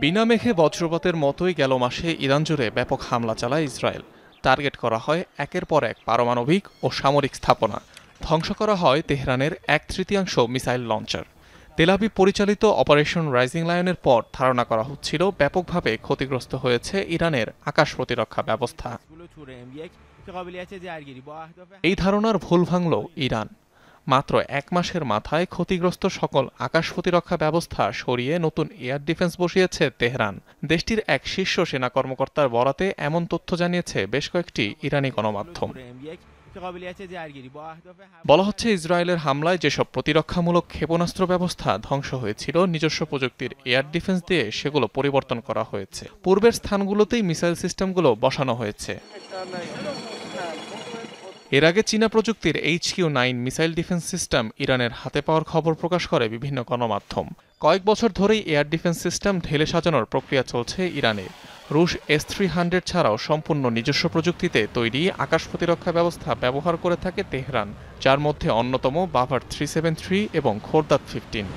বিনা মেঘে বজ্রপাতের মতোই গেল মাসে ইরান জুড়ে ব্যাপক হামলা চালায় ইসরায়েল। টার্গেট করা হয় একের পর এক পারমাণবিক ও সামরিক স্থাপনা। ধ্বংস করা হয় তেহরানের 1/3 মিসাইল লঞ্চার। তেল আবিব পরিচালিত অপারেশন রাইজিং লায়নের পর ধারণা করা হচ্ছিল ব্যাপকভাবে ক্ষতিগ্রস্ত হয়েছে ইরানের আকাশ প্রতিরক্ষা ব্যবস্থা। এই ধারণার ভুল ভাঙল ইরান। মাত্র এক মাসের মাথায় ক্ষতিগ্রস্ত সকল আকাশ প্রতিরক্ষা ব্যবস্থা সরিয়ে নতুন এয়ার ডিফেন্স বসিয়েছে তেহরান। দেশটির এক শীর্ষ সেনা কর্মকর্তার বরাতে এমন তথ্য জানিয়েছে বেশ কয়েকটি ইরানি গণমাধ্যম। বলা হচ্ছে, ইসরায়েলের হামলায় যেসব প্রতিরক্ষামূলক ক্ষেপণাস্ত্র ব্যবস্থা ধ্বংস হয়েছিল, নিজস্ব প্রযুক্তির এয়ার ডিফেন্স দিয়ে সেগুলো পরিবর্তন করা হয়েছে। পূর্বের স্থানগুলোতেই মিসাইল সিস্টেমগুলো বসানো হয়েছে। এর আগে চীনা প্রযুক্তির HQ-9 মিসাইল ডিফেন্স সিস্টেম ইরানের হাতে পাওয়ার খবর প্রকাশ করে বিভিন্ন গণমাধ্যম। কয়েক বছর ধরেই এয়ার ডিফেন্স সিস্টেম ঢেলে সাজানোর প্রক্রিয়া চলছে ইরানে। রুশ S-300 ছাড়াও সম্পূর্ণ নিজস্ব প্রযুক্তিতে তৈরি আকাশ প্রতিরক্ষা ব্যবস্থা ব্যবহার করে থাকে তেহরান, যার মধ্যে অন্যতম বাভার 373 এবং খোরদাদ 15।